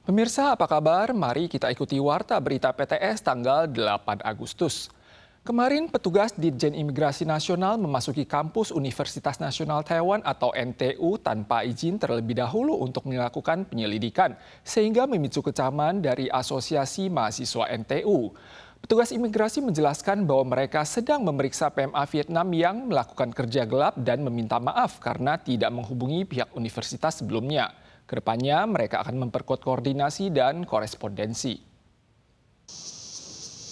Pemirsa, apa kabar? Mari kita ikuti Warta Berita PTS tanggal 8 Agustus. Kemarin, petugas Ditjen Imigrasi Nasional memasuki kampus Universitas Nasional Taiwan atau NTU tanpa izin terlebih dahulu untuk melakukan penyelidikan, sehingga memicu kecaman dari Asosiasi Mahasiswa NTU. Petugas imigrasi menjelaskan bahwa mereka sedang memeriksa PMA Vietnam yang melakukan kerja gelap dan meminta maaf karena tidak menghubungi pihak universitas sebelumnya. Kedepannya, mereka akan memperkuat koordinasi dan korespondensi.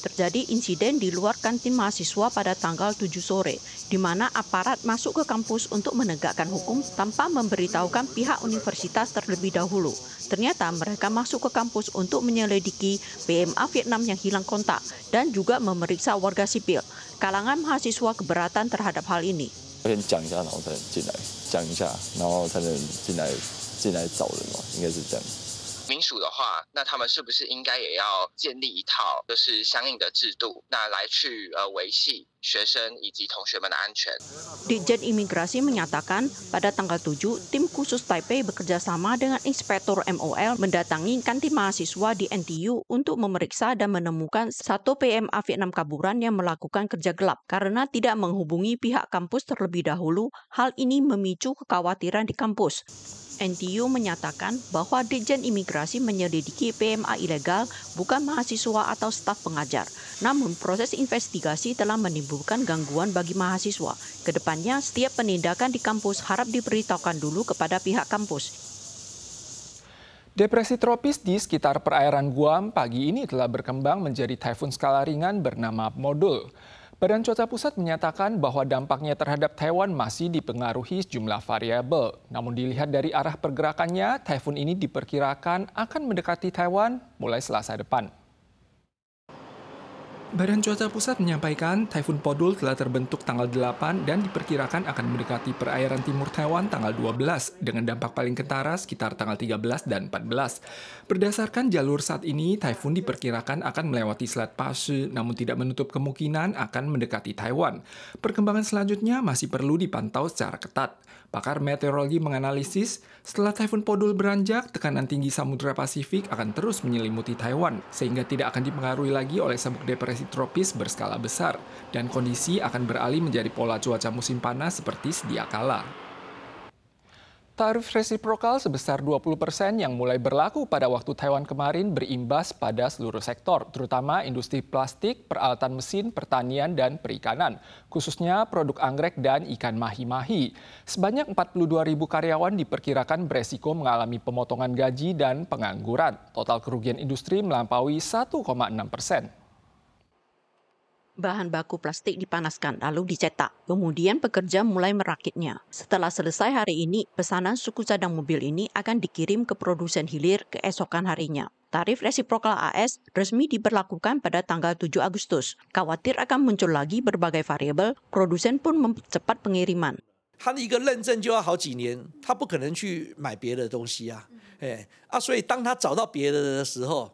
Terjadi insiden di luar kantin mahasiswa pada tanggal 7 sore, di mana aparat masuk ke kampus untuk menegakkan hukum tanpa memberitahukan pihak universitas terlebih dahulu. Ternyata mereka masuk ke kampus untuk menyelidiki PMA Vietnam yang hilang kontak dan juga memeriksa warga sipil. Kalangan mahasiswa keberatan terhadap hal ini. 民属的话，那他们是不是应该也要建立一套就是相应的制度，那来去维系学生以及同学们的安全？ Ditjen Imigrasi menyatakan pada tanggal 7, tim khusus Taipei bekerja sama dengan Inspektur MOL mendatangi kantin mahasiswa di NTU untuk memeriksa dan menemukan satu PMA Vietnam kaburan yang melakukan kerja gelap karena tidak menghubungi pihak kampus terlebih dahulu. Hal ini memicu kekhawatiran di kampus. NTU menyatakan bahwa Ditjen Imigrasi menyelidiki PMA ilegal bukan mahasiswa atau staf pengajar. Namun proses investigasi telah menimbulkan gangguan bagi mahasiswa. Kedepannya setiap penindakan di kampus harap diberitahukan dulu kepada pihak kampus. Depresi tropis di sekitar perairan Guam pagi ini telah berkembang menjadi taifun skala ringan bernama Modul. Badan Cuaca Pusat menyatakan bahwa dampaknya terhadap Taiwan masih dipengaruhi sejumlah variabel. Namun dilihat dari arah pergerakannya, taifun ini diperkirakan akan mendekati Taiwan mulai Selasa depan. Badan Cuaca Pusat menyampaikan taifun Podul telah terbentuk tanggal 8 dan diperkirakan akan mendekati perairan timur Taiwan tanggal 12 dengan dampak paling kentara sekitar tanggal 13 dan 14. Berdasarkan jalur saat ini, taifun diperkirakan akan melewati Selat Pasir namun tidak menutup kemungkinan akan mendekati Taiwan. Perkembangan selanjutnya masih perlu dipantau secara ketat. Pakar meteorologi menganalisis, setelah taifun Podul beranjak, tekanan tinggi Samudra Pasifik akan terus menyelimuti Taiwan, sehingga tidak akan dipengaruhi lagi oleh sabuk depresi tropis berskala besar, dan kondisi akan beralih menjadi pola cuaca musim panas seperti sedia kala. Tarif resiprokal sebesar 20% yang mulai berlaku pada waktu Taiwan kemarin berimbas pada seluruh sektor, terutama industri plastik, peralatan mesin, pertanian, dan perikanan, khususnya produk anggrek dan ikan mahi-mahi. Sebanyak 42.000 karyawan diperkirakan beresiko mengalami pemotongan gaji dan pengangguran. Total kerugian industri melampaui 1,6%. Bahan baku plastik dipanaskan lalu dicetak. Kemudian pekerja mulai merakitnya. Setelah selesai hari ini, pesanan suku cadang mobil ini akan dikirim ke produsen hilir keesokan harinya. Tarif resiprokal AS resmi diberlakukan pada tanggal 7 Agustus. Khawatir akan muncul lagi berbagai variabel, produsen pun mempercepat pengiriman. 他的一个认证就要好几年，他不可能去买别的东西啊，所以当他找到别的的时候，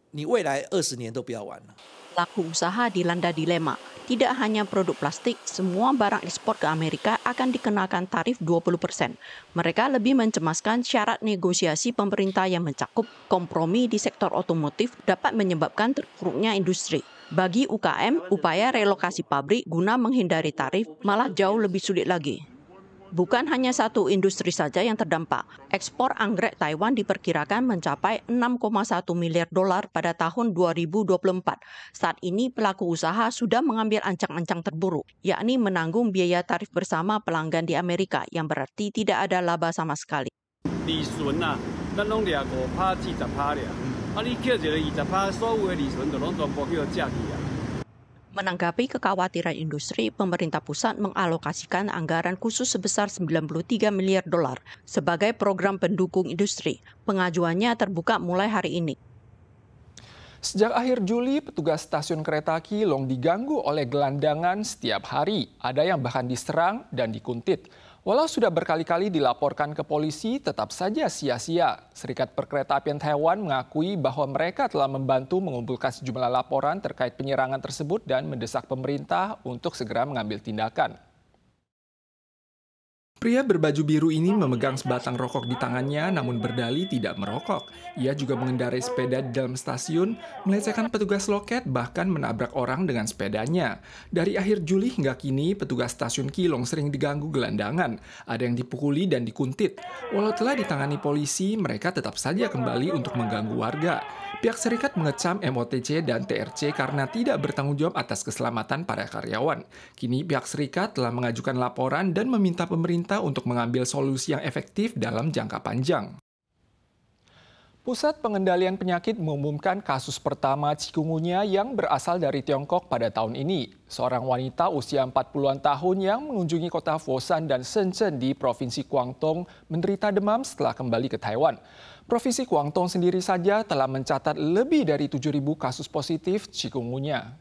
你未来20年都不要玩了。 Pelaku usaha dilanda dilema. Tidak hanya produk plastik, semua barang ekspor ke Amerika akan dikenakan tarif 20%. Mereka lebih mencemaskan syarat negosiasi pemerintah yang mencakup kompromi di sektor otomotif dapat menyebabkan terpuruknya industri. Bagi UKM, upaya relokasi pabrik guna menghindari tarif malah jauh lebih sulit lagi. Bukan hanya satu industri saja yang terdampak. Ekspor anggrek Taiwan diperkirakan mencapai 6,1 miliar dolar pada tahun 2024. Saat ini pelaku usaha sudah mengambil ancang-ancang terburuk, yakni menanggung biaya tarif bersama pelanggan di Amerika yang berarti tidak ada laba sama sekali. Menanggapi kekhawatiran industri, pemerintah pusat mengalokasikan anggaran khusus sebesar 93 miliar dolar sebagai program pendukung industri. Pengajuannya terbuka mulai hari ini. Sejak akhir Juli, petugas stasiun kereta Keelung diganggu oleh gelandangan setiap hari. Ada yang bahkan diserang dan dikuntit. Walau sudah berkali-kali dilaporkan ke polisi, tetap saja sia-sia. Serikat Perkeretaapian Taiwan mengakui bahwa mereka telah membantu mengumpulkan sejumlah laporan terkait penyerangan tersebut dan mendesak pemerintah untuk segera mengambil tindakan. Pria berbaju biru ini memegang sebatang rokok di tangannya namun berdalih tidak merokok. Ia juga mengendarai sepeda di dalam stasiun, melecehkan petugas loket bahkan menabrak orang dengan sepedanya. Dari akhir Juli hingga kini, petugas stasiun Kilong sering diganggu gelandangan. Ada yang dipukuli dan dikuntit. Walau telah ditangani polisi, mereka tetap saja kembali untuk mengganggu warga. Pihak serikat mengecam MOTC dan TRC karena tidak bertanggung jawab atas keselamatan para karyawan. Kini pihak serikat telah mengajukan laporan dan meminta pemerintah untuk mengambil solusi yang efektif dalam jangka panjang. Pusat Pengendalian Penyakit mengumumkan kasus pertama chikungunya yang berasal dari Tiongkok pada tahun ini. Seorang wanita usia 40-an tahun yang mengunjungi kota Foshan dan Shenzhen di Provinsi Guangdong menderita demam setelah kembali ke Taiwan. Provinsi Guangdong sendiri saja telah mencatat lebih dari 7.000 kasus positif chikungunya.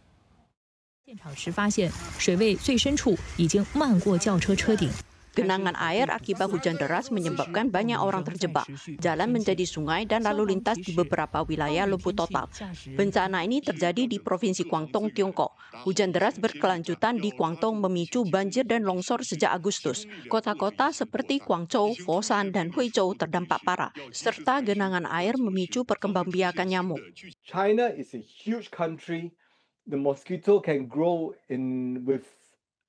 现场时发现，水位最深处已经漫过轿车车顶。 Genangan air akibat hujan deras menyebabkan banyak orang terjebak. Jalan menjadi sungai dan lalu lintas di beberapa wilayah lumpuh total. Bencana ini terjadi di Provinsi Guangdong, Tiongkok. Hujan deras berkelanjutan di Guangdong memicu banjir dan longsor sejak Agustus. Kota-kota seperti Guangzhou, Foshan, dan Huizhou terdampak parah, serta genangan air memicu perkembangbiakan nyamuk. China is a huge country. The mosquito can grow with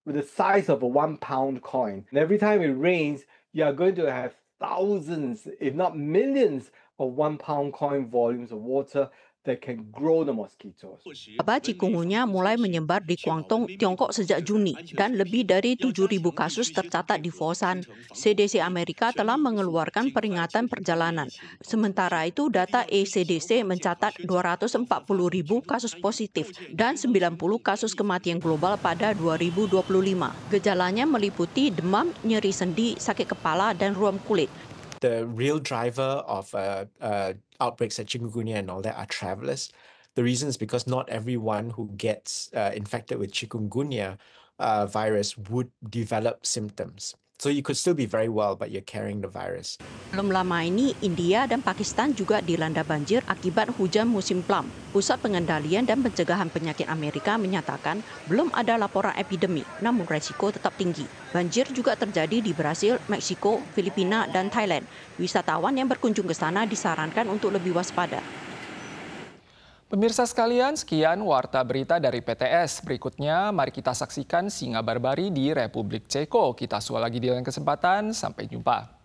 the size of a 1-pound coin. And every time it rains, you are going to have thousands, if not millions, of 1-pound coin volumes of water that can grow the mosquitoes. Wabah chikungunya mulai menyebar di Guangdong, Tiongkok sejak Juni dan lebih dari 7.000 kasus tercatat di Foshan. CDC Amerika telah mengeluarkan peringatan perjalanan. Sementara itu data ECDC mencatat 240.000 kasus positif dan 90 kasus kematian global pada 2025. Gejalanya meliputi demam, nyeri sendi, sakit kepala, dan ruam kulit. The real driver of outbreaks like chikungunya and all that are travelers. The reason is because not everyone who gets infected with chikungunya virus would develop symptoms. So you could still be very well, but you're carrying the virus. Belum lama ini, India dan Pakistan juga dilanda banjir akibat hujan musim plum. Pusat Pengendalian dan Pencegahan Penyakit Amerika menyatakan belum ada laporan epidemi, namun resiko tetap tinggi. Banjir juga terjadi di Brasil, Meksiko, Filipina, dan Thailand. Wisatawan yang berkunjung ke sana disarankan untuk lebih waspada. Pemirsa sekalian, sekian Warta Berita dari PTS. Berikutnya, mari kita saksikan singa barbari di Republik Ceko. Kita susul lagi di lain kesempatan. Sampai jumpa.